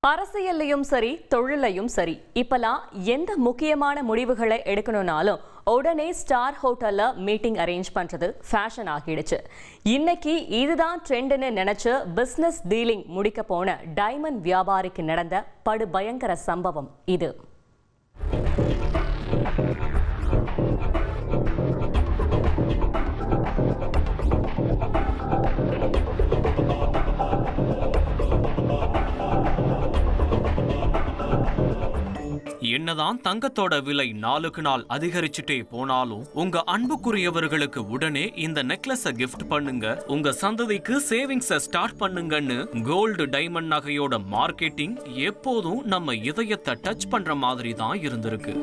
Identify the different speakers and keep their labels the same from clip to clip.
Speaker 1: அரசியல்லையும் சரி தொழிலையும் சரி இப்பெல்லாம் எந்த முக்கியமான முடிவுகளை எடுக்கணும்னாலும் உடனே ஸ்டார் ஹோட்டல்ல மீட்டிங் அரேஞ்ச் பண்றது ஃபேஷன் ஆகிடுச்சு. இன்னைக்கு இதுதான் ட்ரெண்ட்னு நினைச்சு பிசினஸ் டீலிங் முடிக்க போன டைமண்ட் வியாபாரிக்கு நடந்த படு பயங்கர சம்பவம் இது.
Speaker 2: என்னதான் தங்கத்தோட விலை நாளுக்கு நாள் அதிகரிச்சுட்டே போனாலும் உங்க அன்புக்குரியவர்களுக்கு உடனே இந்த நெக்லஸ கிஃப்ட் பண்ணுங்க, உங்க சந்ததிக்கு சேவிங்ஸ ஸ்டார்ட் பண்ணுங்கன்னு கோல்டு டைமண்ட் நகையோட மார்க்கெட்டிங் எப்போதும் நம்ம இதயத்தை டச் பண்ற மாதிரி தான் இருந்திருக்கு.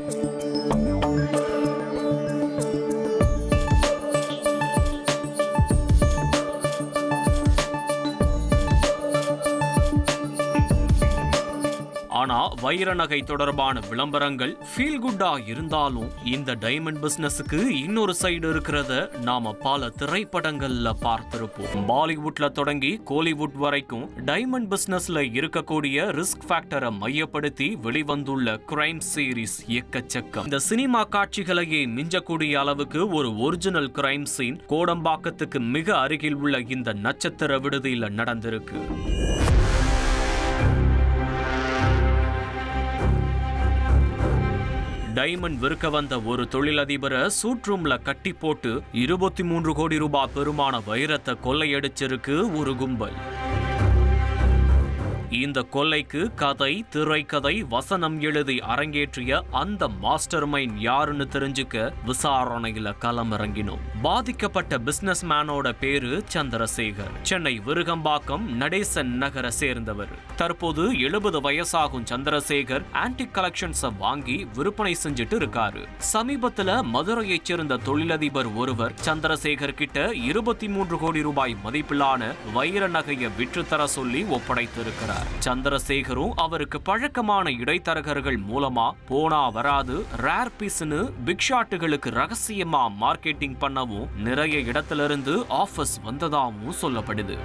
Speaker 2: ஆனா வைர நகை தொடர்பான விளம்பரங்கள் ஃபீல் குட்டா இருந்தாலும் இந்த டைமண்ட் பிசினஸுக்கு இன்னொரு சைடு இருக்கிறத நாம பல திரைப்படங்கள்ல பார்த்திருப்போம். பாலிவுட்ல தொடங்கி கோலிவுட் வரைக்கும் டைமண்ட் பிசினஸ்ல இருக்கக்கூடிய ரிஸ்க் ஃபேக்டரை மையப்படுத்தி வெளிவந்துள்ள கிரைம் சீரிஸ் எக்கச்சக்கம். இந்த சினிமா காட்சிகளையே மிஞ்சக்கூடிய அளவுக்கு ஒரு ஒரிஜினல் கிரைம் சீன் கோடம்பாக்கத்துக்கு மிக அருகில் உள்ள இந்த நட்சத்திர விடுதியில நடந்திருக்கு. டைமண்ட் விற்க வந்த ஒரு தொழிலதிபரை சூட் ரூம்ல கட்டி போட்டு 23 கோடி ரூபாய் பெருமான வைரத்தை கொள்ளையடிச்சிருக்கு ஒரு கும்பல். இந்த கொள்ளைக்கு கதை, திரைக்கதை, வசனம் எழுதி அரங்கேற்றிய அந்த மாஸ்டர் மைண்ட் யாருன்னு தெரிஞ்சுக்க விசாரணையில களமிறங்கினோம். பாதிக்கப்பட்ட பிசினஸ் மேனோட பேரு சந்திரசேகர். சென்னை விருகம்பாக்கம் நடேசன் நகரை சேர்ந்தவர். தற்போது 70 வயசாகும் சந்திரசேகர் ஆன்டிக் கலெக்ஷன்ஸை வாங்கி விற்பனை செஞ்சுட்டு இருக்காரு. சமீபத்துல மதுரையைச் சேர்ந்த தொழிலதிபர் ஒருவர் சந்திரசேகர் கிட்ட 23 கோடி ரூபாய் மதிப்பிலான வைர நகையை விற்றுத்தர சொல்லி ஒப்படைத்திருக்கிறார். சந்திரசேகரும் அவருக்கு பழக்கமான இடைத்தரகர்கள் மூலமா போனா வராது ரேர் பீஸ்னு பிக் ஷாட்டுகளுக்கு ரகசியமா மார்க்கெட்டிங் பண்ணவும் நிறைய இடத்திலிருந்து ஆஃபர்ஸ் வந்ததாகவும் சொல்லப்படுது.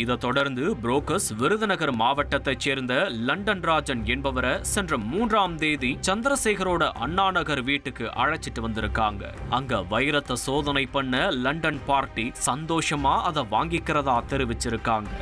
Speaker 2: இதை தொடர்ந்து புரோக்கர்ஸ் விருதுநகர் மாவட்டத்தைச் சேர்ந்த லண்டன் ராஜன் என்பவரை சென்ற 3ஆம் தேதி சந்திரசேகரோட அண்ணா நகர் வீட்டுக்கு அழைச்சிட்டு வந்திருக்காங்க. அங்க வைரத்தை சோதனை பண்ண லண்டன் பார்ட்டி சந்தோஷமா அதை வாங்கிக்கிறதா தெரிவிச்சிருக்காங்க.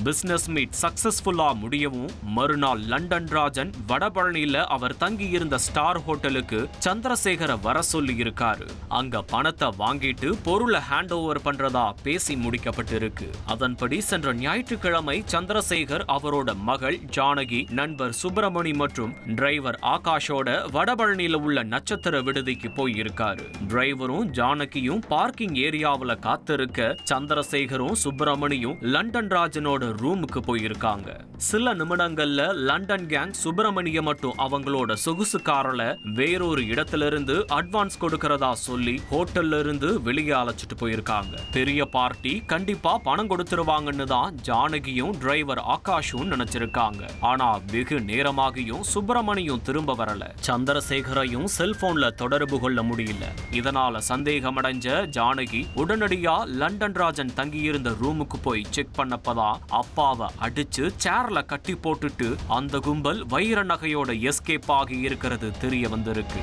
Speaker 2: பிசினஸ் மீட் சக்சஸ்ஃபுல்லா முடியவும் மறுநாள் லண்டன் ராஜன் வடபழனியில அவர் தங்கி இருந்த ஸ்டார் ஹோட்டலுக்கு சந்திரசேகரை வர சொல்லி இருக்காரு. அங்க பணத்தை வாங்கிட்டு பொருளை ஹேண்ட் ஓவர் பண்றதா பேசி முடிக்கப்பட்டிருக்கு. அதன்படி சென்ற ஞாயிற்றுக்கிழமை சந்திரசேகர் அவரோட மகள் ஜானகி, நண்பர் சுப்பிரமணி மற்றும் டிரைவர் ஆகாஷோட வடபழனியில உள்ள நட்சத்திர விடுதிக்கு போயிருக்காரு. டிரைவரும் ஜானகியும் பார்க்கிங் ஏரியாவுல காத்திருக்க சந்திரசேகரும் சுப்பிரமணியும் லண்டன் ராஜனோட ரூமுக்கு போயிருக்காங்க. சில நிமிடங்கள்ல லண்டன் கேங் சுப்பிரமணிய மட்டும் அவங்களோட சொகுசு கார்ல வேறொரு இடத்திலிருந்து அட்வான்ஸ் கொடுக்கறதா சொல்லி ஹோட்டல்ல இருந்து வெளியே அழைச்சிட்டு போயிருக்காங்க. பெரிய பார்ட்டி, கண்டிப்பா பணம் கொடுத்துருவாங்கன்னு தான் ஜானகியும் டிரைவர் ஆகாஷும் நினைச்சிருக்காங்க. ஆனா வெகு நேரமாகியும் சுப்பிரமணியும் திரும்ப வரல. சந்திரசேகரையும் செல்போன்ல தொடர்பு கொள்ள முடியல. இதனால சந்தேகமடைஞ்ச ஜானகி உடனடியா லண்டன் ராஜன் தங்கியிருந்த ரூமுக்கு போய் செக் பண்ணப்பதா அப்பாவை அடிச்சு சேர்ல கட்டி போட்டுட்டு அந்த கும்பல் வைர நகையோட எஸ்கேப் ஆகி இருக்கிறது தெரிய வந்திருக்கு.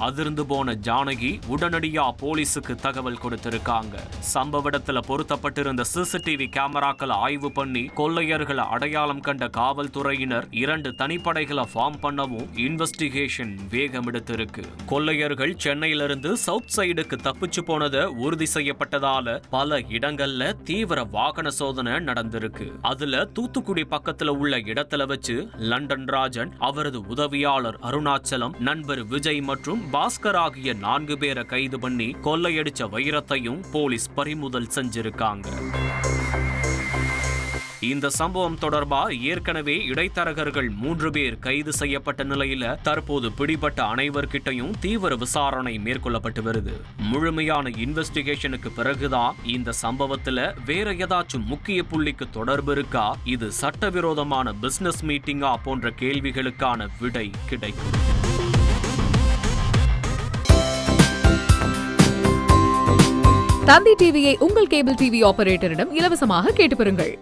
Speaker 2: அதிர்ந்து போன ஜானகி உடனடியா போலீஸுக்கு தகவல் கொடுத்திருக்காங்க. சம்பவ இடத்துல பொருத்தப்பட்டிருந்த சிசிடிவி கேமராக்களை ஆய்வு பண்ணி கொள்ளையர்களை அடையாளம் கண்ட காவல்துறையினர் 2 தனிப்படைகளை ஃபார்ம் பண்ணவும் இன்வெஸ்டிகேஷன் வேகம் எடுத்திருக்கு. கொள்ளையர்கள் சென்னையிலிருந்து சவுத் சைடுக்கு தப்பிச்சு போனதை உறுதி செய்யப்பட்டதால பல இடங்கள்ல தீவிர வாகன சோதனை நடந்திருக்கு. அதுல தூத்துக்குடி பக்கத்துல உள்ள இடத்துல வச்சு லண்டன் ராஜன், அவரது உதவியாளர் அருணாச்சலம், நண்பர் விஜய் மற்றும் பாஸ்கர் ஆகிய 4 பேரை கைது பண்ணி கொள்ளையடிச்ச வைரத்தையும் போலீஸ் பறிமுதல் செஞ்சிருக்காங்க. இந்த சம்பவம் தொடர்பா ஏற்கனவே இடைத்தரகர்கள் 3 பேர் கைது செய்யப்பட்ட நிலையில தற்போது பிடிபட்ட அனைவர்கிட்டையும் தீவிர விசாரணை மேற்கொள்ளப்பட்டு வருது. முழுமையான இன்வெஸ்டிகேஷனுக்கு பிறகுதான் இந்த சம்பவத்துல வேற ஏதாச்சும் முக்கிய புள்ளிக்கு தொடர்பு இருக்கா, இது சட்டவிரோதமான பிசினஸ் மீட்டிங்கா போன்ற கேள்விகளுக்கான விடை கிடைக்கும்.
Speaker 3: தந்தி டிவியை உங்கள் கேபிள் டிவி ஆபரேட்டரிடம் இலவசமாக கேட்டு பெறுங்கள்.